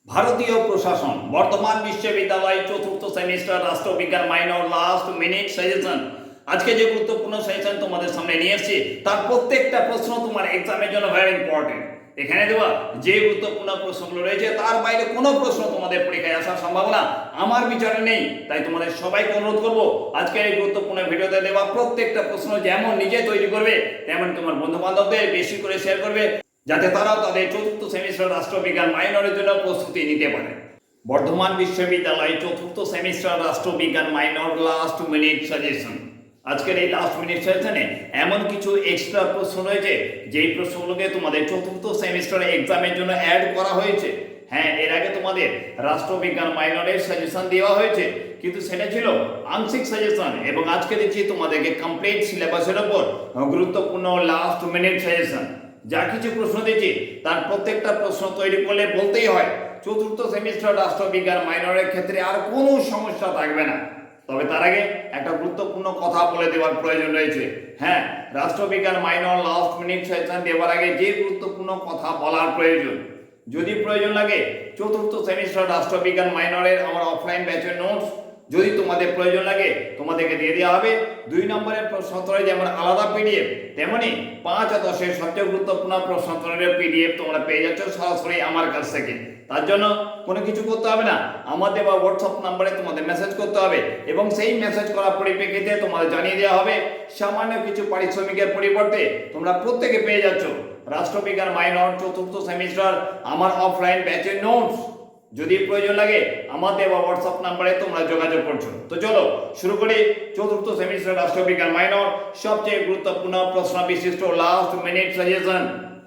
ভারতীয় প্রশাসন বর্তমান বিশ্ববিদ্যালয় চতুর্থ সেমিস্টার রাষ্ট্রবিজ্ঞান মাইনর লাস্ট মিনিট সাজেশন। আজকে যে গুরুত্বপূর্ণ সাজেশন তোমাদের সামনে নিয়ে এসেছি তার প্রত্যেকটা প্রশ্ন তোমার এক্সামের জন্য ভেরি ইম্পর্টেন্ট। এখানে দেওয়া যে গুরুত্বপূর্ণ প্রশ্নগুলো রয়েছে তার বাইরে কোনো প্রশ্ন তোমাদের পরীক্ষায় আসার সম্ভাবনা আমার বিচারে নেই। তাই তোমাদের সবাইকে অনুরোধ করবো আজকের এই গুরুত্বপূর্ণ ভিডিওতে দেওয়া প্রত্যেকটা প্রশ্ন যেমন নিজে তৈরি করবে তেমন তোমার বন্ধু বান্ধবদের বেশি করে শেয়ার করবে, যাতে তারাও তাদের চতুর্থ সেমিস্টার রাষ্ট্রবিজ্ঞান মাইনরের জন্য প্রস্তুতি নিতে পারে। বর্ধমান বিশ্ববিদ্যালয় চতুর্থ সেমিস্টার রাষ্ট্রবিজ্ঞান মাইনর লাস্ট মিনিট সাজেশন। আজকের এই লাস্ট মিনিট সাজেশনে এমন কিছু এক্সট্রা প্রশ্ন রয়েছে যেই প্রশ্নগুলোকে তোমাদের চতুর্থ সেমিস্টার এক্সামের জন্য অ্যাড করা হয়েছে। হ্যাঁ, এর আগে তোমাদের রাষ্ট্রবিজ্ঞান মাইনরের সাজেশন দেওয়া হয়েছে, কিন্তু সেটা ছিল আংশিক সাজেশন, এবং আজকে দেখছি তোমাদেরকে কমপ্লিট সিলেবাসের উপর গুরুত্বপূর্ণ লাস্ট মিনিট সাজেশন। যা কিছু প্রশ্ন দিয়েছি তার প্রত্যেকটা প্রশ্ন তৈরি করলে বলতেই হয় চতুর্থ সেমিস্টার রাষ্ট্রবিজ্ঞান মাইনরের ক্ষেত্রে আর কোনো সমস্যা থাকবে না। তবে তার আগে একটা গুরুত্বপূর্ণ কথা বলে দেওয়ার প্রয়োজন রয়েছে। হ্যাঁ, রাষ্ট্রবিজ্ঞান মাইনর লাস্ট মিনিট সেশন দেওয়ার আগে যে গুরুত্বপূর্ণ কথা বলার প্রয়োজন, যদি প্রয়োজন লাগে চতুর্থ সেমিস্টার রাষ্ট্রবিজ্ঞান মাইনরের আমার অফলাইন ব্যাচের নোটস যদি তোমাদের প্রয়োজন লাগে তোমাদেরকে দিয়ে দেওয়া হবে। 2 নম্বরের প্রশ্নোত্তরে যেমন আলাদা পিডিএফ, তেমনি 5 আর 10 এর সবচেয়ে গুরুত্বপূর্ণ প্রশ্নোত্তরের পিডিএফ তোমরা পেয়ে যাচ্ছ সরাসরি আমার কাছ থেকে। তার জন্য কোনো কিছু করতে হবে না, আমাদের বা হোয়াটসঅ্যাপ নাম্বারে তোমাদের মেসেজ করতে হবে, এবং সেই মেসেজ করার পরিপ্রেক্ষিতে তোমাদের জানিয়ে দেওয়া হবে সামান্য কিছু পারিশ্রমিকের পরিবর্তে তোমরা প্রত্যেকে পেয়ে যাচ্ছ রাষ্ট্রবিজ্ঞান মাইনর চতুর্থ সেমিস্টার আমার অফলাইন ব্যাচের নোটস। যদি প্রয়োজন লাগে আমাদের বা হোয়াটসঅ্যাপ নাম্বারে তোমরা যোগাযোগ করছো। তো চলো শুরু করি চতুর্থ সেমিস্টার রাষ্ট্রবিজ্ঞান মাইনর সবচেয়ে গুরুত্বপূর্ণ প্রশ্ন বিশিষ্ট লাস্ট মিনিট সাজেশন।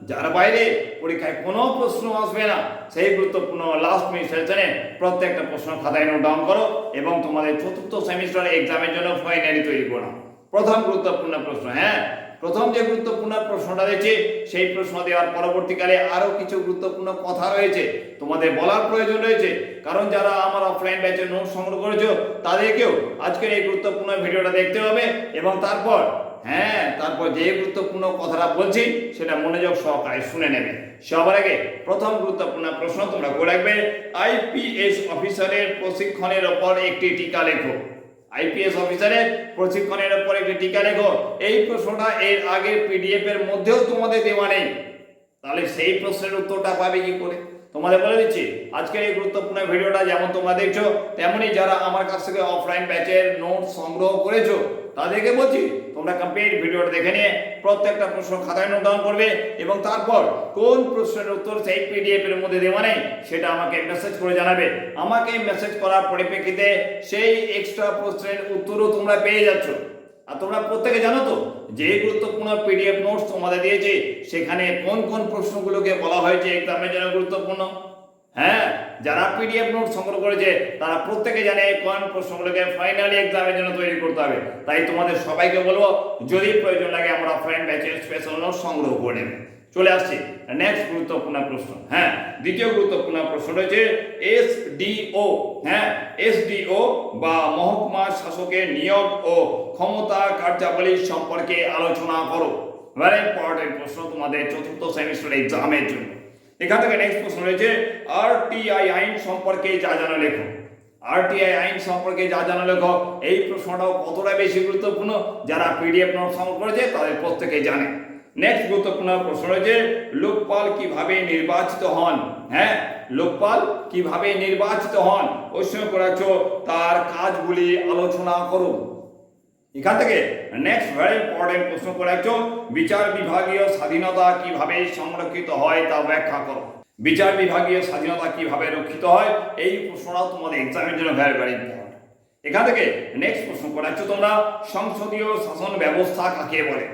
যার বাইরে পরীক্ষায় কোনো প্রশ্ন আসবে না সেই গুরুত্বপূর্ণ লাস্ট মিনিট সাজেশনে প্রত্যেকটা প্রশ্ন খাতায় নোট ডাউন করো এবং তোমাদের চতুর্থ সেমিস্টার এক্সামের জন্য ফাইনালি তৈরি করো। প্রথম গুরুত্বপূর্ণ প্রশ্ন। হ্যাঁ, প্রথম যে গুরুত্বপূর্ণ প্রশ্নটা রয়েছে সেই প্রশ্ন দেওয়ার পরবর্তীকালে আরো কিছু গুরুত্বপূর্ণ কথা রয়েছে তোমাদের বলার প্রয়োজন রয়েছে, কারণ যারা আমার অফলাইন ব্যাচের নোট সংগ্রহ করেছো তাদেরকেও আজকের এই গুরুত্বপূর্ণ ভিডিওটা দেখতে হবে, এবং তারপর যে গুরুত্বপূর্ণ কথাটা বলছি সেটা মনোযোগ সহকারে শুনে নেবে। সবার আগে প্রথম গুরুত্বপূর্ণ প্রশ্ন তোমরা করে রাখবে, আইপিএস অফিসারের প্রশিক্ষণের ওপর একটি টিকা লেখো। আইপিএস অফিসারের প্রশিক্ষণের উপর একটি টিকা লেখো। এই প্রশ্নটা এর আগের পিডিএফ এর মধ্যেও তোমাদের দেওয়া নেই, তাহলে সেই প্রশ্নের উত্তরটা পাবে কি করে? তোমাদের বলে দিচ্ছি আজকের এই গুরুত্বপূর্ণ ভিডিওটা যেমন তোমরা দেখছো তেমনি যারা আমার কাছ থেকে অফলাইন ব্যাচের নোট সংগ্রহ করেছো তাদেরকে বলছি তোমরা কমপ্লিট ভিডিওটা দেখে নিয়ে প্রত্যেকটা প্রশ্ন খাতায় নোট ডাউন করবে, এবং তারপর কোন প্রশ্নের উত্তর সেই পিডিএফ এর মধ্যে দেওয়া নেই সেটা আমাকে মেসেজ করে জানাবে। আমাকে মেসেজ করার পরিপ্রেক্ষিতে সেই এক্সট্রা প্রশ্নের উত্তরও তোমরা পেয়ে যাচ্ছ। আর তোমরা প্রত্যেকে জানো তো যে গুরুত্বপূর্ণ পিডিএফ নোটস তোমাদের দিয়েছি সেখানে কোন কোন প্রশ্নগুলোকে বলা হয়েছে এক্সামের জন্য গুরুত্বপূর্ণ। হ্যাঁ, যারা পিডিএফ নোট সংগ্রহ করেছে তারা প্রত্যেকে জানে কোন প্রশ্নগুলোকে ফাইনালি এক্সামের জন্য তৈরি করতে হবে। তাই তোমাদের সবাইকে বলবো যদি প্রয়োজন লাগে আমরা অফলাইন ব্যাচের স্পেশাল নোট সংগ্রহ করে নেবে। চলে আসছি নেক্সট গুরুত্বপূর্ণ প্রশ্ন। হ্যাঁ, দ্বিতীয় গুরুত্বপূর্ণ প্রশ্ন রয়েছে এসডিও। হ্যাঁ, এসডিও বা মহকুমা শাসকের নিয়োগ ও ক্ষমতা কার্যাবলী সম্পর্কে আলোচনা করো। ভেরি ইম্পর্টেন্ট প্রশ্ন তোমাদের চতুর্থ সেমিস্টার এক্সামের জন্য। এখান থেকে নেক্সট প্রশ্ন রয়েছে আরটিআই আইন সম্পর্কে যা জানা লেখো। আরটিআই আইন সম্পর্কে যা জানা লেখো, এই প্রশ্নটাও কতটা বেশি গুরুত্বপূর্ণ যারা পিডিএফ নোট সংগ্রহ করেছে তাদের প্রত্যেকেই জানে। নেক্সট গুরুত্বপূর্ণ প্রশ্ন রয়েছে লোকপাল কিভাবে নির্বাচিত হন। হ্যাঁ, লোকপাল কিভাবে নির্বাচিত হন ওই সময় করেছো তার কাজগুলি আলোচনা করো। এখান থেকে নেক্সট ভেরি ইম্পর্টেন্ট প্রশ্ন করে রাখছো বিচার বিভাগীয় স্বাধীনতা কিভাবে সংরক্ষিত হয় তা ব্যাখ্যা করো। বিচার বিভাগীয় স্বাধীনতা কিভাবে রক্ষিত হয় এই প্রশ্নটাও তোমাদের এক্সামের জন্য ভেরি ভেরি ইম্পর্টেন্ট। এখান থেকে নেক্সট প্রশ্ন করে রাখছো তোমরা সংসদীয় শাসন ব্যবস্থা কাকে বলে।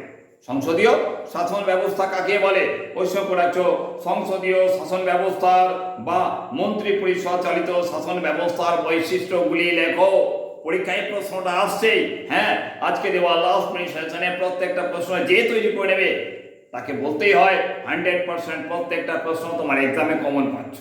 সংসদীয় শাসন ব্যবস্থা কাকে বলে ওই সময় করে রাখছো সংসদীয় শাসন ব্যবস্থার বা মন্ত্রী পরিষদ চালিত শাসন ব্যবস্থার বৈশিষ্ট্যগুলি লেখো। পরীক্ষায় প্রশ্নটা আসছেই। হ্যাঁ, আজকে দেওয়া লাস্ট মিনিট সেশনে প্রত্যেকটা প্রশ্ন যে তৈরি করে নেবে তাকে বলতেই হয় 100% প্রত্যেকটা প্রশ্ন তোমার এক্সামে কমন পাচ্ছ।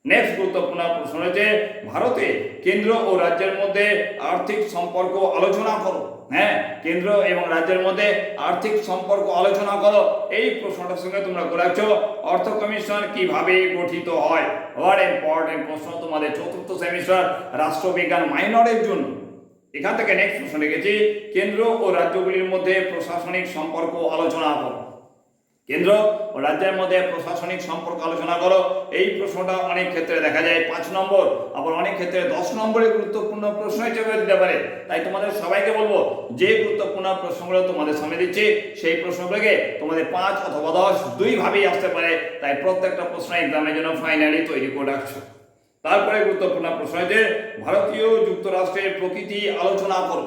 নেক্সট গুরুত্বপূর্ণ প্রশ্ন হচ্ছে ভারতে কেন্দ্র ও রাজ্যের মধ্যে আর্থিক সম্পর্ক আলোচনা করো। হ্যাঁ, কেন্দ্র এবং রাজ্যের মধ্যে আর্থিক সম্পর্ক আলোচনা করো। এই প্রশ্নটার সঙ্গে তোমরা করে রাখছো অর্থ কমিশন কিভাবে গঠিত হয়। হোয়াট ইম্পর্টেন্ট প্রশ্ন তোমাদের চতুর্থ সেমিস্টার রাষ্ট্রবিজ্ঞান মাইনরের জন্য। এখান থেকে নেক্সট প্রশ্ন লিখেছি, কেন্দ্র ও রাজ্যগুলির মধ্যে প্রশাসনিক সম্পর্ক আলোচনা করো। কেন্দ্র ও রাজ্যের মধ্যে প্রশাসনিক সম্পর্ক আলোচনা করো। এই প্রশ্নটা অনেক ক্ষেত্রে দেখা যায় 5 নম্বর, আবার অনেক ক্ষেত্রে 10 নম্বরের গুরুত্বপূর্ণ প্রশ্ন হিসেবে দিতে পারে। তাই তোমাদের সবাইকে বলবো, যে গুরুত্বপূর্ণ প্রশ্নগুলো তোমাদের সামনে দিচ্ছি সেই প্রশ্নগুলোকে তোমাদের 5 অথবা 10 দুই ভাবেই আসতে পারে। তাই প্রত্যেকটা প্রশ্ন এক্সামের জন্য ফাইনালি তৈরি করে রাখছো। তারপরে গুরুত্বপূর্ণ প্রশ্ন হচ্ছে ভারতীয় যুক্তরাষ্ট্রের প্রকৃতি আলোচনা করো।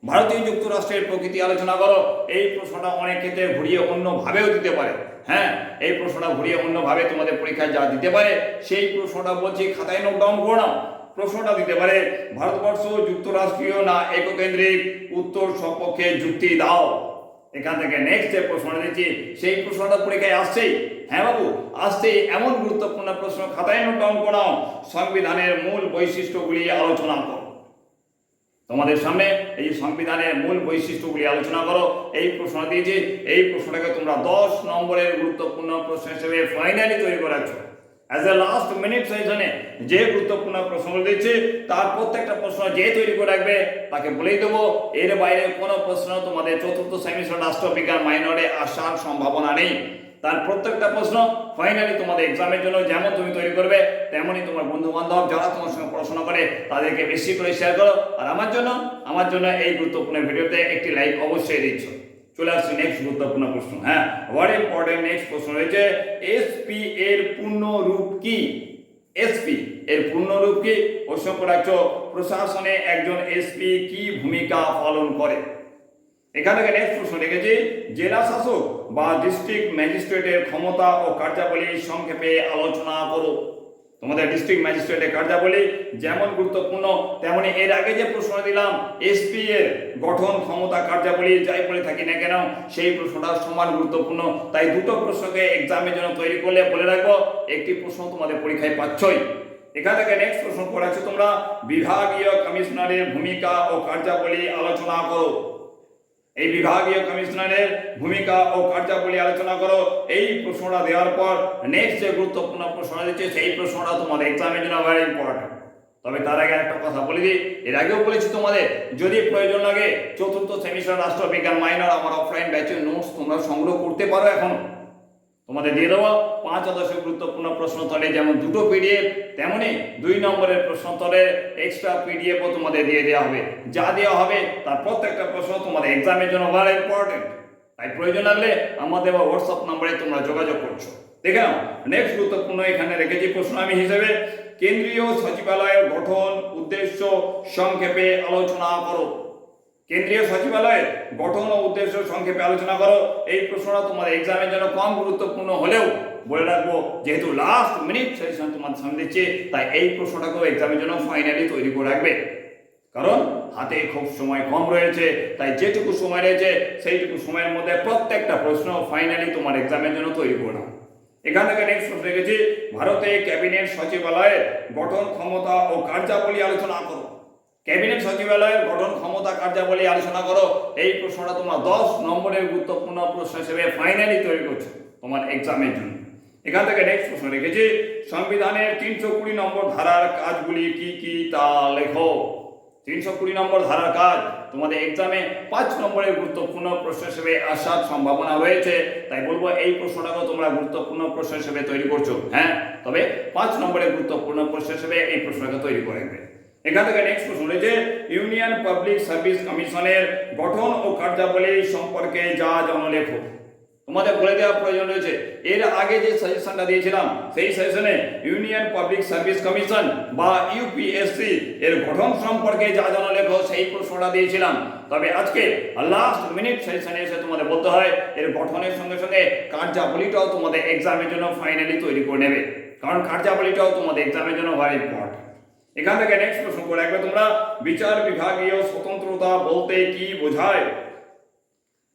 ভারতীয় যুক্তরাষ্ট্রের প্রকৃতি আলোচনা করো। এই প্রশ্নটা অনেক ক্ষেত্রে ঘুরিয়ে অন্যভাবেও দিতে পারে। হ্যাঁ, এই প্রশ্নটা ঘুরিয়ে অন্যভাবে তোমাদের পরীক্ষায় যা দিতে পারে সেই প্রশ্নটা বলছি, খাতায় নোট ডাউন করে নাও। প্রশ্নটা দিতে পারে, ভারতবর্ষ যুক্তরাষ্ট্রীয় না এককেন্দ্রিক, উত্তর সপক্ষে যুক্তি দাও। এখান থেকে নেক্সট যে প্রশ্নটা দিচ্ছি সেই প্রশ্নটা পরীক্ষায় আসছেই। হ্যাঁ বাবু, আসছেই। এমন গুরুত্বপূর্ণ প্রশ্ন, খাতায় নোট ডাউন করে নাও। সংবিধানের মূল বৈশিষ্ট্যগুলি আলোচনা করো। তোমাদের সামনে এই সংবিধানের মূল বৈশিষ্ট্যগুলি আলোচনা করো। এই প্রশ্ন দিয়েছি, এই প্রশ্নটাকে তোমরা 10 নম্বরের গুরুত্বপূর্ণ প্রশ্ন হিসেবে ফাইনালি তৈরি করে রাখছো। অ্যাজ এ লাস্ট মিনিট সেশনে যে গুরুত্বপূর্ণ প্রশ্নগুলো দিচ্ছি তার প্রত্যেকটা প্রশ্ন যে তৈরি করে রাখবে তাকে বলেই দেবো, এর বাইরে কোনো প্রশ্ন তোমাদের চতুর্থ সেমিস্টার রাষ্ট্রবিজ্ঞান মাইনরে আসার সম্ভাবনা নেই। তার প্রত্যেকটা প্রশ্ন ফাইনালি তোমাদের এক্সামের জন্য যেমন তুমি তৈরি করবে তেমনই তোমার বন্ধু বান্ধব যারা তোমার সঙ্গে পড়াশোনা করে তাদেরকে বেশি করে শেয়ার করো। আর আমার জন্য এই গুরুত্বপূর্ণ ভিডিওতে একটি লাইক অবশ্যই দিচ্ছ। চলে আসছি নেক্সট গুরুত্বপূর্ণ প্রশ্ন। হ্যাঁ, হোয়াট ইম্পর্টেন্ট নেক্সট প্রশ্ন রয়েছে, এসপি এর পূর্ণ রূপ কি? এসপি এর পূর্ণ রূপ কি? প্রশ্ন করে রাখছো, প্রশাসনে একজন এসপি কি ভূমিকা পালন করে? এখান থেকে নেক্সট প্রশ্ন লিখেছি, জেলা শাসক বা ডিস্ট্রিক্ট ম্যাজিস্ট্রেটের ক্ষমতা ও কার্যাবলী সংক্ষেপে আলোচনা করো। তোমাদের ডিস্ট্রিক্ট ম্যাজিস্ট্রেটের কার্যাবলী যেমন গুরুত্বপূর্ণ তেমনি এর আগে যে প্রশ্ন দিলাম এসপি এর গঠন, ক্ষমতা, কার্যাবলী যাই বলে থাকি না কেন সেই প্রশ্নটা সমান গুরুত্বপূর্ণ। তাই দুটো প্রশ্নকে এক্সামের জন্য তৈরি করলে বলে রাখবো একটি প্রশ্ন তোমাদের পরীক্ষায় পাচ্ছই। এখান থেকে নেক্সট প্রশ্ন করেছো তোমরা, বিভাগীয় কমিশনারের ভূমিকা ও কার্যাবলী আলোচনা করো। এই বিভাগীয় কমিশনারের ভূমিকা ও কার্যাবলী আলোচনা করো। এই প্রশ্নটা দেওয়ার পর নেক্সট যে গুরুত্বপূর্ণ প্রশ্নটা দিচ্ছে সেই প্রশ্নটা তোমাদের এক্সামের জন্য ভেরি ইম্পর্টেন্ট। তবে তার আগে একটা কথা বলে দিই, এর আগেও বলেছি তোমাদের, যদি প্রয়োজন লাগে চতুর্থ সেমিস্টার রাষ্ট্রবিজ্ঞান মাইনর আমার অফলাইন ব্যাচের নোটস তোমরা সংগ্রহ করতে পারো। এখন তোমাদের দিয়ে দেওয়া 5 আদর্শ গুরুত্বপূর্ণ প্রশ্নোত্তরে যেমন 2টো পিডিএফ তেমনি 2 নম্বরের প্রশ্নোত্তরে এক্সট্রা পিডিএফও তোমাদের দিয়ে দেওয়া হবে। যা দেওয়া হবে তার প্রত্যেকটা প্রশ্ন তোমাদের এক্সামের জন্য ভেরি ইম্পর্টেন্ট। তাই প্রয়োজন লাগলে আমাদের হোয়াটসঅ্যাপ নম্বরে তোমরা যোগাযোগ করছো। দেখে নাও নেক্সট গুরুত্বপূর্ণ এখানে রেখেছি প্রশ্ন আমি হিসেবে, কেন্দ্রীয় সচিবালয়ের গঠন, উদ্দেশ্য সংক্ষেপে আলোচনা করো। কেন্দ্রীয় সচিবালয়ের গঠন ও উদ্দেশ্য সংক্ষেপে আলোচনা করো। এই প্রশ্নটা তোমাদের এক্সামের জন্য কম গুরুত্বপূর্ণ হলেও বলে রাখবো, যেহেতু লাস্ট মিনিট সেশন তোমাদের সামনে দিচ্ছে তাই এই প্রশ্নটাকেও এক্সামের জন্য ফাইনালি তৈরি করে রাখবে। কারণ হাতে খুব সময় কম রয়েছে, তাই যেটুকু সময় রয়েছে সেইটুকু সময়ের মধ্যে প্রত্যেকটা প্রশ্ন ফাইনালি তোমার এক্সামের জন্য তৈরি করে নাও। এখান থেকে নেক্সট প্রশ্ন রেখেছি, ভারতে ক্যাবিনেট সচিবালয়ের গঠন, ক্ষমতা ও কার্যাবলী আলোচনা করো। ক্যাবিনেট সচিবালয়ের গঠন, ক্ষমতা, কার্যাবলী আলোচনা করো। এই প্রশ্নটা তোমরা 10 নম্বরের গুরুত্বপূর্ণ প্রশ্ন হিসেবে ফাইনালি তৈরি করছো তোমার এক্সামের জন্য। এখান থেকে নেক্সট প্রশ্ন রেখেছি, সংবিধানের 320 নম্বর ধারার কাজগুলি কি কি তা লেখো। 320 নম্বর ধারার কাজ তোমাদের এক্সামে 5 নম্বরের গুরুত্বপূর্ণ প্রশ্ন হিসেবে আসার সম্ভাবনা রয়েছে। তাই বলবো এই প্রশ্নটাকেও তোমরা গুরুত্বপূর্ণ প্রশ্ন হিসেবে তৈরি করছো। হ্যাঁ, তবে 5 নম্বরের গুরুত্বপূর্ণ প্রশ্ন হিসেবে এই প্রশ্নটাকে তৈরি করে রাখবে। এখান থেকে নেক্সট প্রশ্ন রয়েছে, ইউনিয়ন পাবলিক সার্ভিস কমিশনের গঠন ও কার্যাবলী সম্পর্কে যা জানো লেখো। তোমাদের বলে দেওয়ার প্রয়োজন রয়েছে, এর আগে যে সাজেশনটা দিয়েছিলাম সেই সাজেশনে ইউনিয়ন পাবলিক সার্ভিস কমিশন বা ইউপিএসসি এর গঠন সম্পর্কে যা জানো লেখো সেই প্রশ্নটা দিয়েছিলাম। তবে আজকে লাস্ট মিনিট সেশনে এসে তোমাদের বলতে হয় এর গঠনের সঙ্গে সঙ্গে কার্যাবলীটাও তোমাদের এক্সামের জন্য ফাইনালি তৈরি করে নেবে, কারণ কার্যাবলীটাও তোমাদের এক্সামের জন্য ভেরি ইম্পর্টেন্ট। এখান থেকে নেক্সট প্রশ্ন করে রাখবে তোমরা, বিচার বিভাগীয় স্বতন্ত্রতা বলতে কি বোঝায়।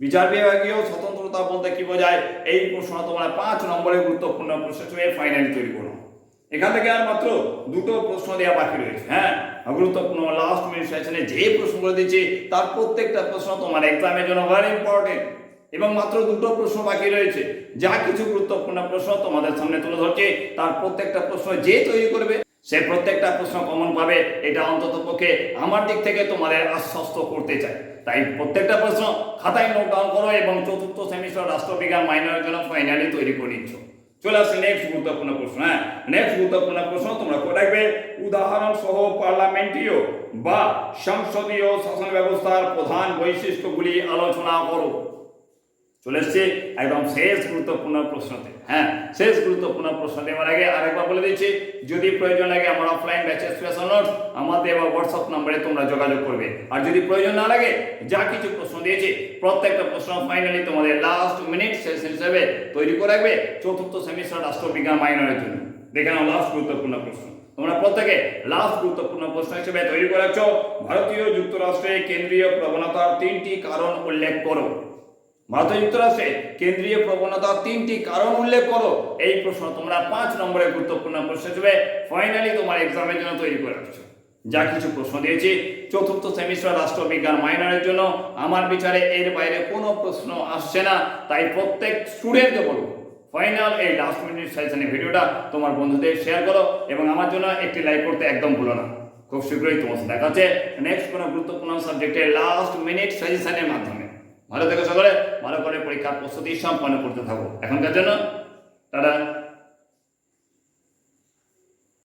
বিচার বিভাগীয় স্বতন্ত্রতা বলতে কি বোঝায় এই প্রশ্ন তোমরা 5 নম্বরের গুরুত্বপূর্ণ প্রশ্ন হিসেবে ফাইনালি তৈরি করো। এখান থেকে আর মাত্র 2টো প্রশ্ন দেওয়া বাকি রয়েছে। হ্যাঁ, গুরুত্বপূর্ণ লাস্ট মিনিট সেশনে যে প্রশ্নগুলো দিচ্ছি তার প্রত্যেকটা প্রশ্ন তোমার এক্সামের জন্য ভেরি ইম্পর্টেন্ট এবং মাত্র দুটো প্রশ্ন বাকি রয়েছে। যা কিছু গুরুত্বপূর্ণ প্রশ্ন তোমাদের সামনে তুলে ধরছে তার প্রত্যেকটা প্রশ্ন যে তৈরি করবে সে প্রত্যেকটা প্রশ্ন কমন পাবে, এটা অন্তত পক্ষে আমার দিক থেকে তোমাদের আশ্বস্ত করতে চাই। তাই প্রত্যেকটা প্রশ্ন খাতায় নোট ডাউন করো এবং চতুর্থ সেমিস্টার রাষ্ট্রবিজ্ঞান মাইনরের জন্য ফাইনালি তৈরি করে নিচ্ছ। চলে আসছে নেক্সট গুরুত্বপূর্ণ প্রশ্ন। নেক্সট গুরুত্বপূর্ণ প্রশ্ন তোমরা করে রাখবে, উদাহরণ সহ পার্লামেন্টীয় বা সংসদীয় শাসন ব্যবস্থার প্রধান বৈশিষ্ট্যগুলি আলোচনা করো। চলে এসছে একদম শেষ গুরুত্বপূর্ণ প্রশ্নতে। শেষ গুরুত্বপূর্ণ প্রশ্ন দেওয়ার আগে আরেকবার বলে দিচ্ছি, যদি প্রয়োজন লাগে আমার অফলাইন ব্যাচের স্পেশাল নোটস আমাদের বা হোয়াটসঅ্যাপ নম্বরে তোমরা যোগাযোগ করবে। আর যদি প্রয়োজন না লাগে, যা কিছু প্রশ্ন দিয়েছি প্রত্যেকটা প্রশ্ন ফাইনালি তোমাদের লাস্ট মিনিট সেশন হিসেবে তৈরি করে রাখবে চতুর্থ সেমিস্টার রাষ্ট্রবিজ্ঞান মাইনরের জন্য। দেখে নাও লাস্ট গুরুত্বপূর্ণ প্রশ্ন। তোমরা প্রত্যেকে লাস্ট গুরুত্বপূর্ণ প্রশ্ন হিসেবে তৈরি করে রাখছো, ভারতীয় যুক্তরাষ্ট্রে কেন্দ্রীয় প্রবণতার 3টি কারণ উল্লেখ করো। ভারতীয় যুক্তরাষ্ট্রে কেন্দ্রীয় প্রবণতার 3টি কারণ উল্লেখ করো। এই প্রশ্ন তোমরা 5 নম্বরের গুরুত্বপূর্ণ প্রশ্ন হিসেবে ফাইনালি তোমার এক্সামের জন্য তৈরি করে রাখছো। যা কিছু প্রশ্ন দিয়েছি চতুর্থ সেমিস্টার রাষ্ট্রবিজ্ঞান মাইনরের জন্য আমার বিচারে এর বাইরে কোনো প্রশ্ন আসছে না। তাই প্রত্যেক স্টুডেন্টকে বলবো, ফাইনাল এই লাস্ট মিনিট সেশনের ভিডিওটা তোমার বন্ধুদের শেয়ার করো এবং আমার জন্য একটি লাইক করতে একদম ভুলো না। খুব শীঘ্রই তোমার সাথে দেখা হচ্ছে নেক্সট কোনো গুরুত্বপূর্ণ সাবজেক্টের লাস্ট মিনিট সাজেশনের মাধ্যমে। ভালো থেকো সকলে, ভালো করে পরীক্ষার প্রস্তুতি সম্পন্ন করতে থাকো। এখনকার জন্য টাটা।